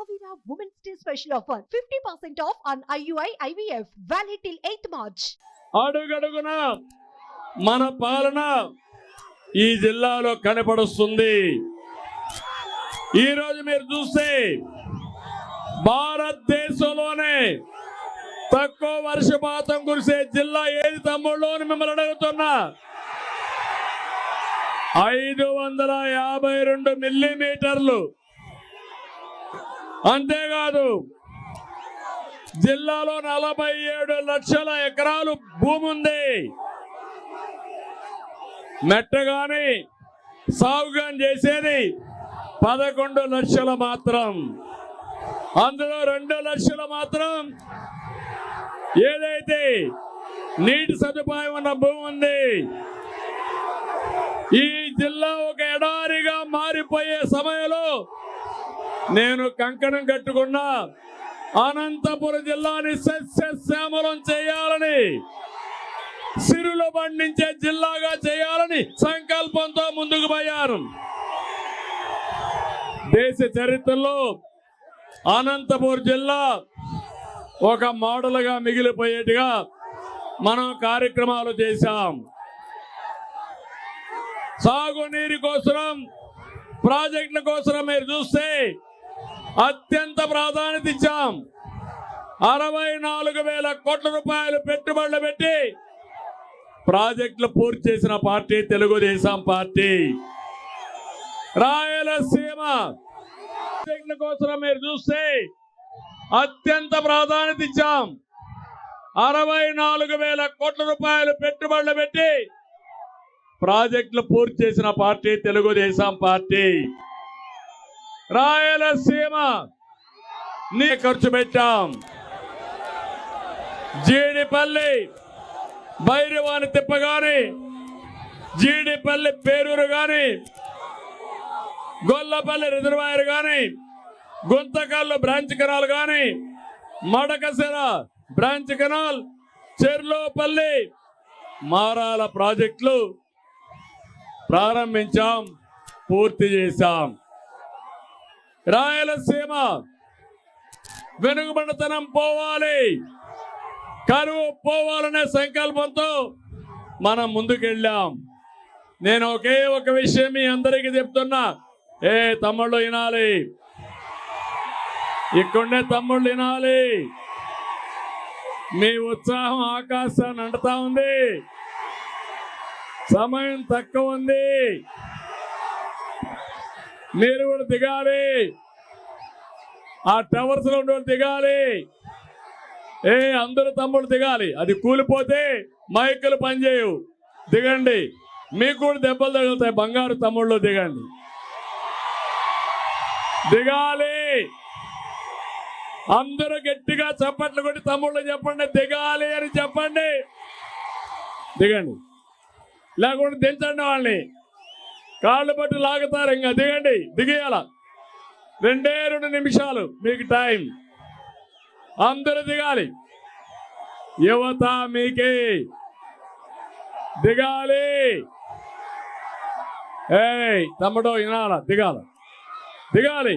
Kavira Women's Day special offer 50% off on IUI IVF valid till 8th March. అడుగడుగున మన పాలన ఈ జిల్లాలో కనపడుస్తుంది. ఈ రోజు మీరు చూస్తే భారతదేశంలోనే తక్కువ వర్షపాతం కురిసే జిల్లా ఏది తమ్ముళ్ళు అని మిమ్మల్ని అడుగుతున్నా. 552 మిల్లీమీటర్లు. అంతేకాదు జిల్లాలో 47 లక్షల ఎకరాలు భూమి ఉంది. మెట్టగాని సాగుగాని చేసేది 11 లక్షల మాత్రం. అందులో 2 లక్షలు మాత్రం ఏదైతే నీటి సదుపాయం ఉన్న భూమి ఉంది. ఈ జిల్లా ఒక ఎడారిగా మారిపోయే సమయంలో నేను కంకణం కట్టుకున్నా అనంతపురం జిల్లాని సస్యశ్యామలం చేయాలని, సిరులు పండించే జిల్లాగా చేయాలని సంకల్పంతో ముందుకు పోయారు. దేశ చరిత్రలో అనంతపురం జిల్లా ఒక మోడల్గా మిగిలిపోయేట్టుగా మనం కార్యక్రమాలు చేశాం. సాగునీరు కోసం, ప్రాజెక్టుల కోసం మీరు చూస్తే అత్యంత ప్రాధాన్యత ఇచ్చాం. 64,000 కోట్ల రూపాయలు పెట్టుబడులు పెట్టి ప్రాజెక్టులు పూర్తి చేసిన పార్టీ తెలుగుదేశం పార్టీ. రాయలసీమ ప్రాజెక్టుల కోసం మీరు చూస్తే అత్యంత ప్రాధాన్యత ఇచ్చాం. 64,000 కోట్ల రూపాయలు పెట్టుబడులు పెట్టి ప్రాజెక్టులు పూర్తి చేసిన పార్టీ తెలుగుదేశం పార్టీ. రాయలసీమ నీ ఖర్చు పెట్టాం. జీడిపల్లి భైరవాని తిప్ప గాని, జీడిపల్లి పేరూరు గాని, గొల్లపల్లి రిజర్వాయర్ గాని, గుంతకల్లు బ్రాంచ్ కెనాల్ గాని, మడకసిర బ్రాంచ్ కెనాల్, చెర్లోపల్లి, మారాల ప్రాజెక్టులు ప్రారంభించాం, పూర్తి చేశాం. రాయలసీమ వెనుకబడితనం పోవాలి, కరువు పోవాలనే సంకల్పంతో మనం ముందుకెళ్ళాం. నేను ఒకే ఒక విషయం మీ అందరికీ చెప్తున్నా. తమ్ముళ్ళు వినాలి, ఇక్కడే తమ్ముళ్ళు వినాలి. మీ ఉత్సాహం ఆకాశాన్ని అంటుతా ఉంది. సమయం తక్కువ ఉంది, మీరు కూడా దిగాలి. ఆ టవర్స్ లో ఉండే దిగాలి. అందరూ తమ్ముడు దిగాలి. అది కూలిపోతే మైకులు పనిచేయవు. దిగండి, మీకు కూడా దెబ్బలు తగులుతాయి. బంగారు తమ్ముళ్ళు దిగండి, దిగాలి. అందరూ గట్టిగా చప్పట్లు కొట్టి తమ్ముళ్ళు చెప్పండి, దిగాలి అని చెప్పండి. దిగండి, లేకుంటే దించండి. వాళ్ళని కాళ్ళు పట్టి లాగుతారు. ఇంకా దిగండి, దిగేయాల. 2 నిమిషాలు మీకు టైం. అందరూ దిగాలి. యువత మీకే దిగాలి. తమ్ముడు వినాల, దిగాల, దిగాలి.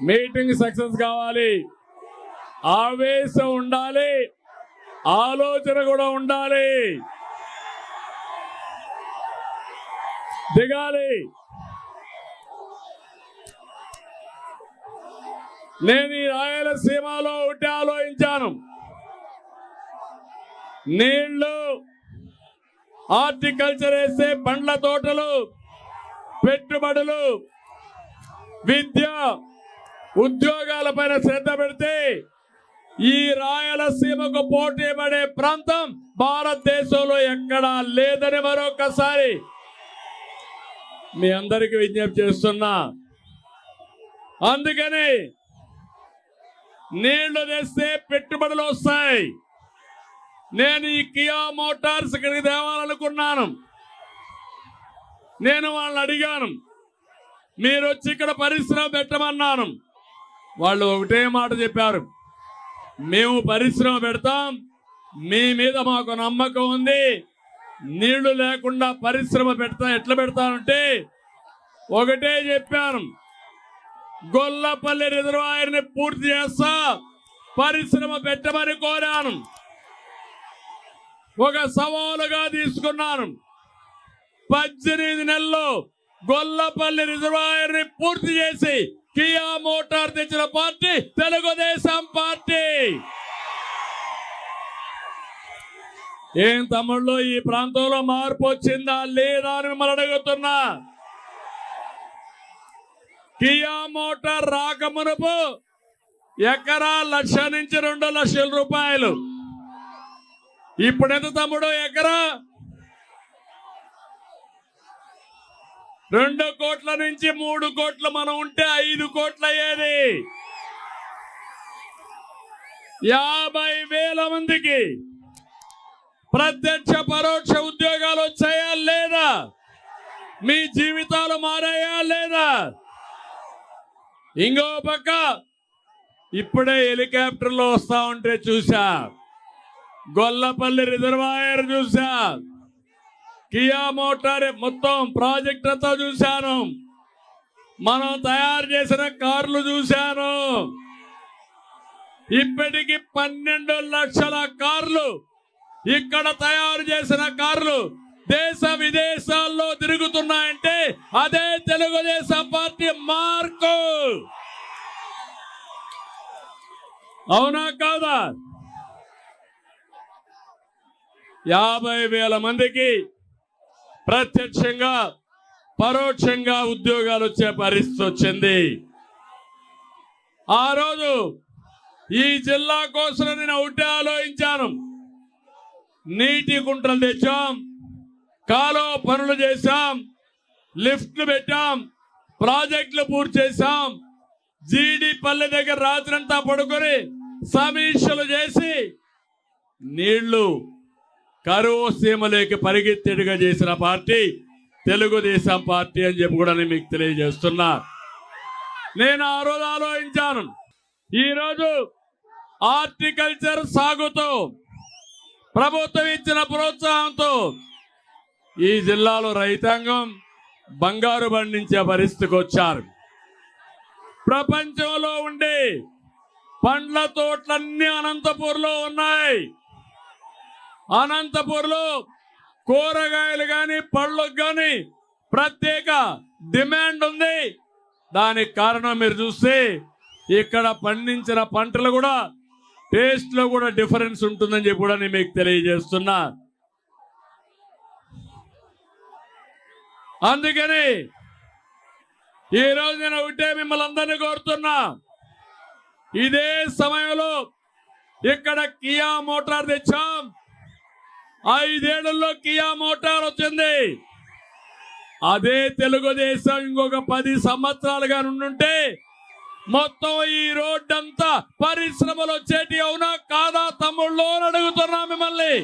మీటింగ్ సక్సెస్ కావాలి. ఆవేశం ఉండాలి, ఆలోచన కూడా ఉండాలి. దిగాలి. నేను ఈ రాయలసీమలో ఒకటి ఆలోచించాను. నీళ్లు, హార్టికల్చర్ వేస్తే పండ్ల తోటలు, పెట్టుబడులు, విద్య, ఉద్యోగాలపైన శ్రద్ధ పెడితే ఈ రాయలసీమకు పోటీ పడే ప్రాంతం భారతదేశంలో ఎక్కడా లేదని మరొకసారి మీ అందరికీ విజ్ఞప్తి చేస్తున్నా. అందుకని నీళ్లు తెస్తే పెట్టుబడులు వస్తాయి. నేను ఈ కియా మోటార్స్ ఇక్కడికి తేవాలనుకున్నాను. నేను వాళ్ళని అడిగాను, మీరు వచ్చి ఇక్కడ పరిశ్రమ పెట్టమన్నాను. వాళ్ళు ఒకటే మాట చెప్పారు, మేము పరిశ్రమ పెడతాం, మీ మీద మాకు నమ్మకం ఉంది. నీళ్లు లేకుండా పరిశ్రమ ఎట్లా పెడతానంటే ఒకటే చెప్పాను, గొల్లపల్లి రిజర్వాయర్ ని పూర్తి చేస్తా పరిశ్రమ పెట్టమని కోరాను. ఒక సవాలుగా తీసుకున్నాను. 18 నెలల్లో గొల్లపల్లి రిజర్వాయర్ ని పూర్తి చేసి కియా మోటార్ తెచ్చిన పార్టీ తెలుగుదేశం పార్టీ. ఏం తమ్ముళ్ళు, ఈ ప్రాంతంలో మార్పు వచ్చిందా లేదా అని మిమ్మల్ని అడుగుతున్నా. కియా మోటార్ రాకమునుపు ఎకరా 1,00,000 నుంచి 2 లక్షల రూపాయలు. ఇప్పుడు ఎంత తమ్ముడు ఎకరా? 2 కోట్ల నుంచి 3 కోట్లు మనం ఉంటే 5 కోట్లు అయ్యేది. 50,000 మందికి ప్రత్యక్ష పరోక్ష ఉద్యోగాలు వచ్చాయా లేదా? మీ జీవితాలు మారాయా లేదా? ఇంకో పక్క ఇప్పుడే హెలికాప్టర్లో వస్తా ఉంటే చూసా, గొల్లపల్లి రిజర్వాయర్ చూసా, కియా మోటార్ మొత్తం ప్రాజెక్ట్ అంతా చూశాను, మనం తయారు చేసిన కార్లు చూశాను. ఇప్పటికి 12 లక్షల కార్లు ఇక్కడ తయారు చేసిన కార్లు దేశ విదేశాల్లో తిరుగుతున్నాయంటే అదే తెలుగుదేశం పార్టీ మార్కు. అవునా కాదా? 50,000 మందికి ప్రత్యక్షంగా పరోక్షంగా ఉద్యోగాలు వచ్చే పరిస్థితి వచ్చింది. ఆ రోజు ఈ జిల్లా కోసం నేను ఒకటే ఆలోచించాను. నీటి కుంటలు తెచ్చాం, కాలువ పనులు చేశాం, లిఫ్ట్లు పెట్టాం, ప్రాజెక్టులు పూర్తి చేశాం. జీడి పల్లె దగ్గర రాత్రంతా పడుకొని సమీక్షలు చేసి నీళ్లు కరువు సీమలోకి పరిగెత్తేట్టుగా చేసిన పార్టీ తెలుగుదేశం పార్టీ అని చెప్పి కూడా నేను మీకు తెలియజేస్తున్నా. నేను ఆ రోజు ఆలోచించాను, ఈరోజు హార్టికల్చర్ సాగుతో ప్రభుత్వం ఇచ్చిన ప్రోత్సాహంతో ఈ జిల్లాలో రైతాంగం బంగారు పండించే పరిస్థితికి వచ్చారు. ప్రపంచంలో ఉండే పండ్ల తోటలన్నీ అనంతపూర్లో ఉన్నాయి. అనంతపూర్లో కూరగాయలు కానీ పళ్ళకు కానీ ప్రత్యేక డిమాండ్ ఉంది. దానికి కారణం మీరు చూస్తే ఇక్కడ పండించిన పంటలు కూడా టేస్ట్ లో కూడా డిఫరెన్స్ ఉంటుందని చెప్పి కూడా నేను మీకు తెలియజేస్తున్నా. అందుకని ఈ రోజు నేను ఒకటే మిమ్మల్ని అందరినీ కోరుతున్నా, ఇదే సమయంలో ఇక్కడ కియా మోటార్ తెచ్చాం. 5 ఏళ్లలో కియా మోటార్ వచ్చింది. అదే తెలుగుదేశం ఇంకొక 10 సంవత్సరాలుగా ఉండుంటే మొత్తం ఈ రోడ్డంతా పరిశ్రమలు వచ్చేటి. అవునా కాదా తమ్ముళ్ళు అని అడుగుతున్నా మిమ్మల్ని.